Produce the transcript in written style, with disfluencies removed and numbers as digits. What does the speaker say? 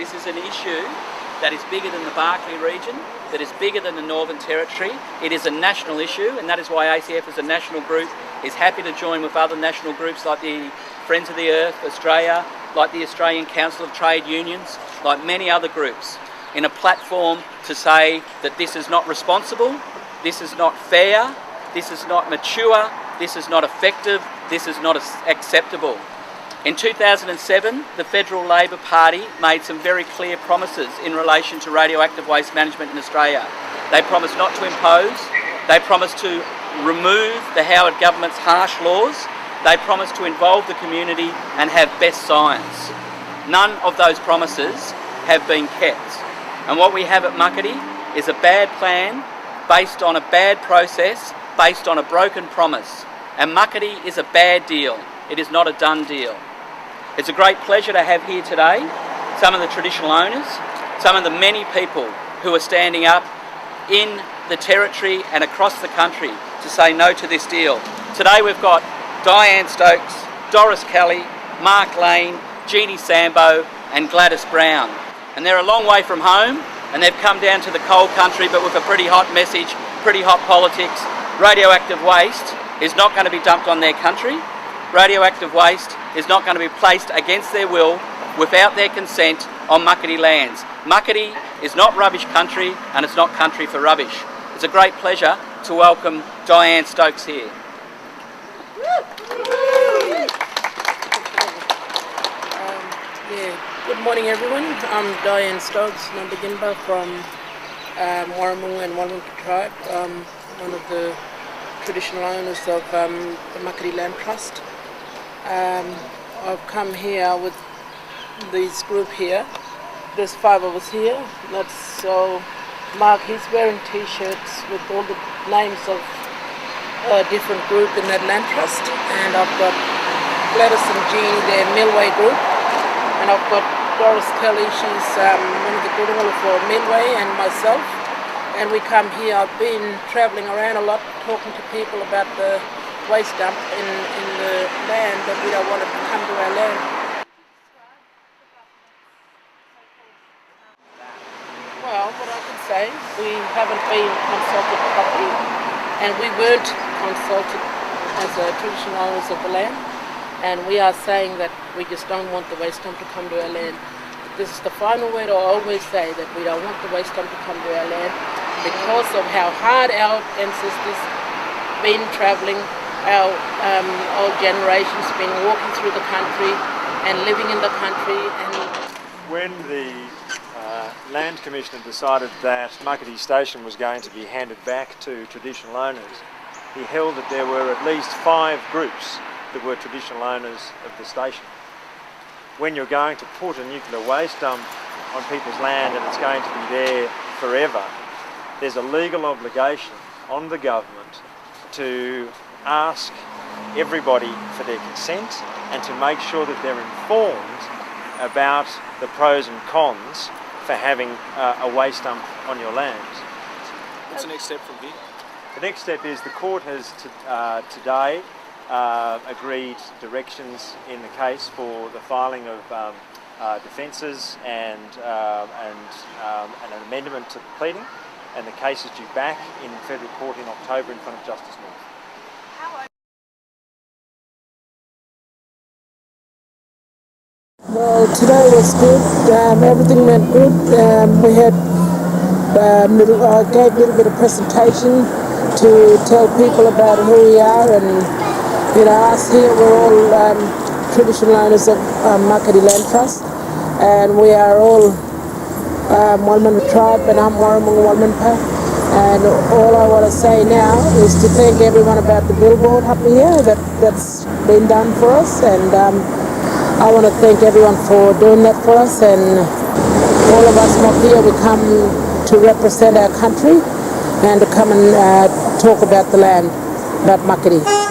This is an issue that is bigger than the Barkly region, that is bigger than the Northern Territory. It is a national issue, and that is why ACF as a national group is happy to join with other national groups like the Friends of the Earth Australia, like the Australian Council of Trade Unions, like many other groups, in a platform to say that this is not responsible, this is not fair, this is not mature, this is not effective, this is not acceptable. In 2007, the Federal Labor Party made some very clear promises in relation to radioactive waste management in Australia. They promised not to impose, they promised to remove the Howard government's harsh laws, they promised to involve the community and have best science. None of those promises have been kept. And what we have at Muckaty is a bad plan based on a bad process, based on a broken promise. And Muckaty is a bad deal. It is not a done deal. It's a great pleasure to have here today some of the traditional owners, some of the many people who are standing up in the Territory and across the country to say no to this deal. Today we've got Diane Stokes, Doris Kelly, Mark Lane, Jeannie Sambo and Gladys Brown. And they're a long way from home and they've come down to the cold country but with a pretty hot message, pretty hot politics. Radioactive waste is not going to be dumped on their country. Radioactive waste is not going to be placed against their will without their consent on Muckaty lands. Muckaty is not rubbish country and it's not country for rubbish. It's a great pleasure to welcome Diane Stokes here. Good morning everyone. I'm Diane Stokes, Nambagimba from Warramunga and Wallumbilla tribe. One of the traditional owners of the Muckaty Land Trust. I've come here with this group here. There's 5 of us here. That's so Mark, he's wearing t-shirts with all the names of a different group in that land trust. And I've got Gladys and Jean, their Millway group. And I've got Doris Kelly, she's one of the Gurungalu for Millway, and myself. And we come here. I've been travelling around a lot talking to people about the waste dump in the land, that we don't want it to come to our land. Well, what I can say, we haven't been consulted properly and we weren't consulted as traditional owners of the land, and we are saying that we just don't want the waste dump to come to our land. This is the final word. I always say that we don't want the waste dump to come to our land because of how hard our ancestors been travelling, our old generations been walking through the country and living in the country. And when the Land Commissioner decided that Muckaty Station was going to be handed back to traditional owners, he held that there were at least 5 groups that were traditional owners of the station. When you're going to put a nuclear waste dump on people's land and it's going to be there forever, there's a legal obligation on the government to ask everybody for their consent and to make sure that they're informed about the pros and cons for having a waste dump on your land. What's the next step from here? The next step is the court has today agreed directions in the case for the filing of defences and an amendment to the pleading, and the case is due back in federal court in October in front of Justice North. well, today was good. Everything went good. We had I gave a little bit of presentation to tell people about who we are, and us here, we're all traditional owners of Muckaty Land Trust, and we are all Wallumbilla tribe, and I'm Warramunga Wallumbilla. And all I want to say now is to thank everyone about the billboard up here that's been done for us, and I want to thank everyone for doing that for us. And all of us up here, we come to represent our country and to come and talk about the land, about Muckaty.